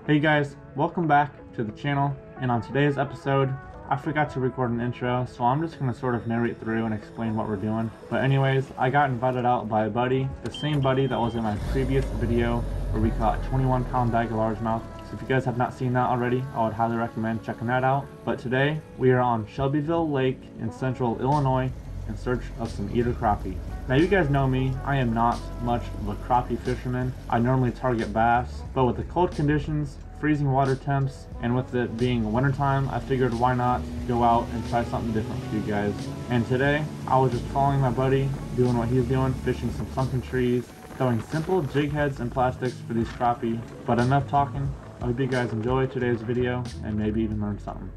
Hey guys, welcome back to the channel, and on today's episode, I forgot to record an intro, so I'm just going to sort of narrate through and explain what we're doing. But anyways, I got invited out by a buddy, the same buddy that was in my previous video where we caught 21-pound bag of largemouth. So if you guys have not seen that already, I would highly recommend checking that out. But today, we are on Shelbyville Lake in central Illinois in search of some eater crappie. Now you guys know me, I am not much of a crappie fisherman. I normally target bass, but with the cold conditions, freezing water temps, and with it being wintertime, I figured why not go out and try something different for you guys. And today, I was just following my buddy, doing what he's doing, fishing some sunken trees, throwing simple jig heads and plastics for these crappie. But enough talking, I hope you guys enjoy today's video and maybe even learn something.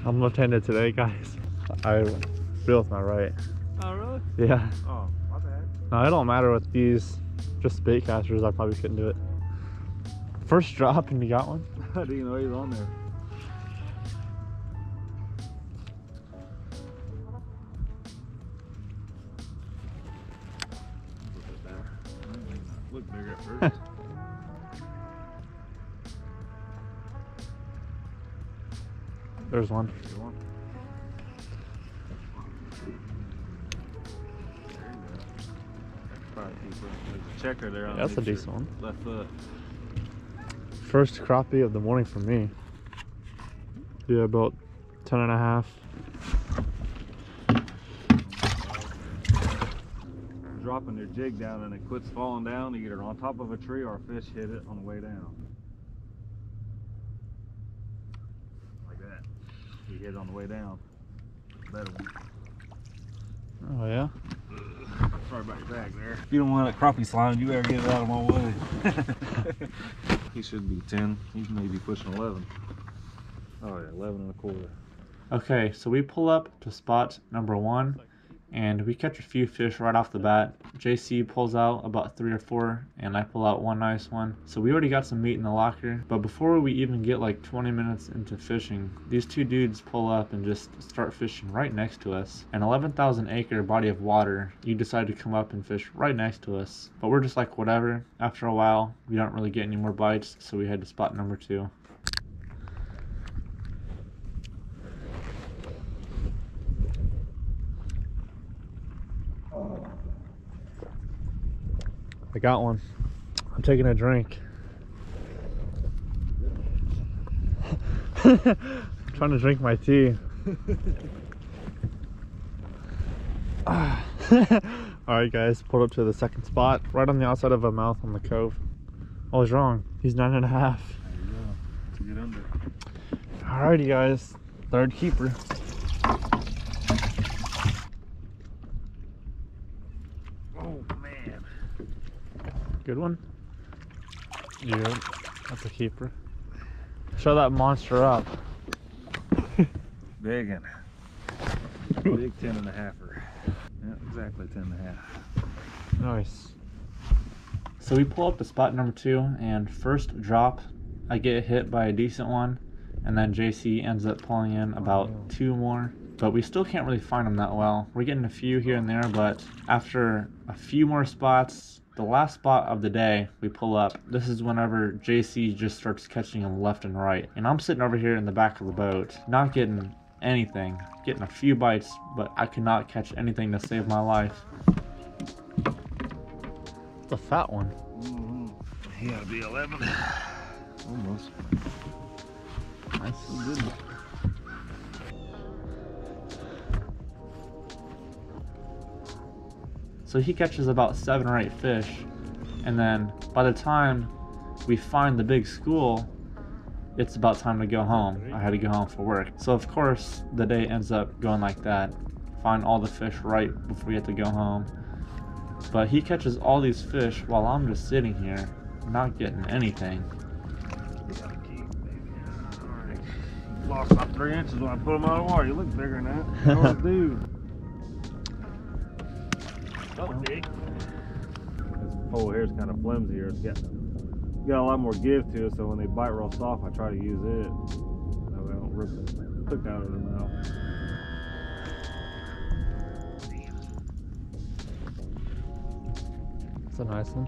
I'm left-handed today, guys. I reel with my right. Oh, really? Yeah. Oh, my bad. No, it don't matter with these, just bait casters, I probably couldn't do it. First drop and you got one? I didn't even know he was on there. Look bigger at first. There's one. There you go. That's probably decent. There's a checker there on That's a decent one. Left foot. First crappie of the morning for me. Yeah, about 10 and a half. Dropping your jig down and it quits falling down, either on top of a tree or a fish hit it on the way down. Like that. He hit it on the way down. Better one. Oh yeah? Sorry about your bag there. If you don't want that crappie slime, you better get it out of my way. He should be 10. He's maybe pushing 11. Oh yeah, 11 and a quarter. Okay, so we pull up to spot number 1 and we catch a few fish right off the bat. JC pulls out about 3 or 4 and I pull out one nice one. So we already got some meat in the locker, but before we even get like 20 minutes into fishing, these two dudes pull up and just start fishing right next to us. An 11,000 acre body of water, you decide to come up and fish right next to us. But we're just like, whatever. After a while, we don't really get any more bites, so we head to spot number 2. I got one. I'm taking a drink. I'm trying to drink my tea. Alright guys, pulled up to the second spot, right on the outside of a mouth on the cove. I was wrong. He's 9 and a half. There you go. To get under. Alrighty guys, third keeper. Good one? Yeah, that's a keeper. Show that monster up. Big one. Big 10 and a halfer. Yeah, exactly 10 and a half. Nice. So we pull up to spot number 2 and first drop, I get hit by a decent one, and then JC ends up pulling in about 2 more. But we still can't really find them that well. We're getting a few here and there, but after a few more spots, the last spot of the day, we pull up. This is whenever JC just starts catching them left and right. And I'm sitting over here in the back of the boat, not getting anything. Getting a few bites, but I could not catch anything to save my life. It's a fat one. He gotta be 11. Almost. Nice. Good. So he catches about 7 or 8 fish, and then by the time we find the big school, it's about time to go home. I had to go home for work. So of course, the day ends up going like that. Find all the fish right before we have to go home. But he catches all these fish while I'm just sitting here, not getting anything. Lost about 3 inches when I put him out of water. You look bigger than that. I always do. Oh, big. This pole here is kind of flimsier. It's got a lot more give to it, so when they bite real soft, I try to use it. That way I don't rip the hook out of their mouth. a nice one.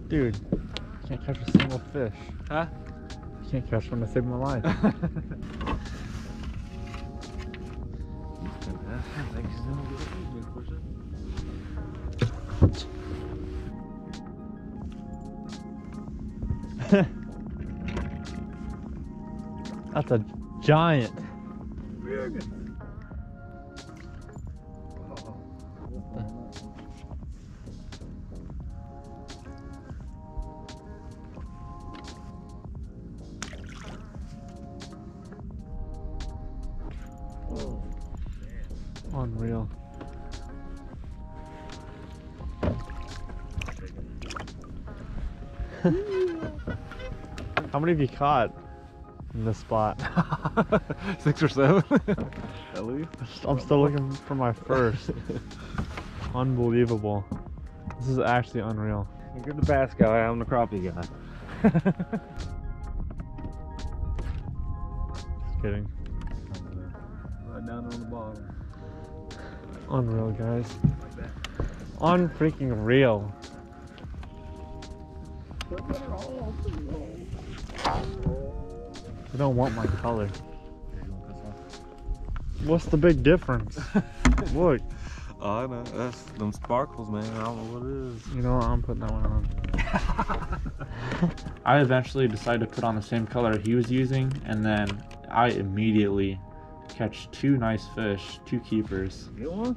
Dude, I can't catch a single fish. Huh? I can't catch one to save my life. That's a giant. Unreal. How many have you caught in this spot? 6 or 7 at least. I'm still looking for my first. Unbelievable. This is actually unreal. You're the bass guy, I'm the crappie guy. Just kidding. Right down on the bottom. Unreal, guys. Like that. Unfreaking real. I don't want my color. What's the big difference? Look. Oh, I know. That's them sparkles, man. I don't know what it is. You know what? I'm putting that one on. I eventually decided to put on the same color he was using, and then I immediately catch 2 nice fish, 2 keepers. Get one?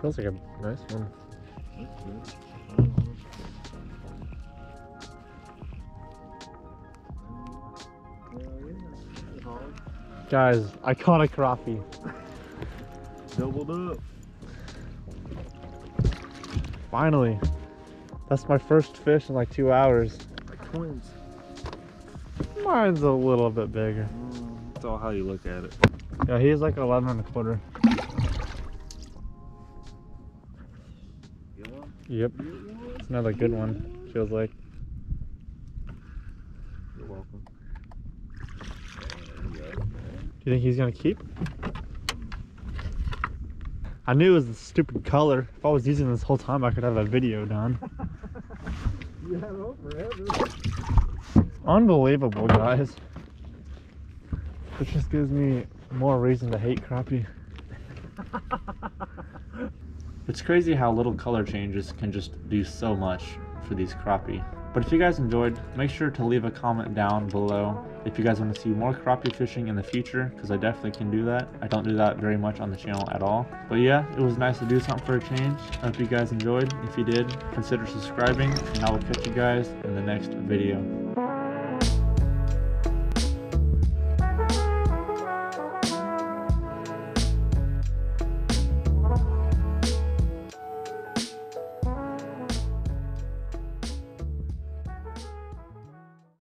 Feels like a nice one. That's good. Guys, I caught a crappie. Doubled up. Finally. That's my first fish in like 2 hours. Like twins. Mine's a little bit bigger. That's all how you look at it. Yeah, he's like 11 1/4. Get one? Yep. It's another good one, feels like. You're welcome. Do you think he's gonna keep? I knew it was the stupid color. If I was using this whole time, I could have a video done. You had it forever. Unbelievable, guys. This just gives me more reason to hate crappie. It's crazy how little color changes can just do so much for these crappie. But if you guys enjoyed, make sure to leave a comment down below if you guys want to see more crappie fishing in the future, because I definitely can do that. I don't do that very much on the channel at all. But yeah, it was nice to do something for a change. I hope you guys enjoyed. If you did, consider subscribing, and I will catch you guys in the next video.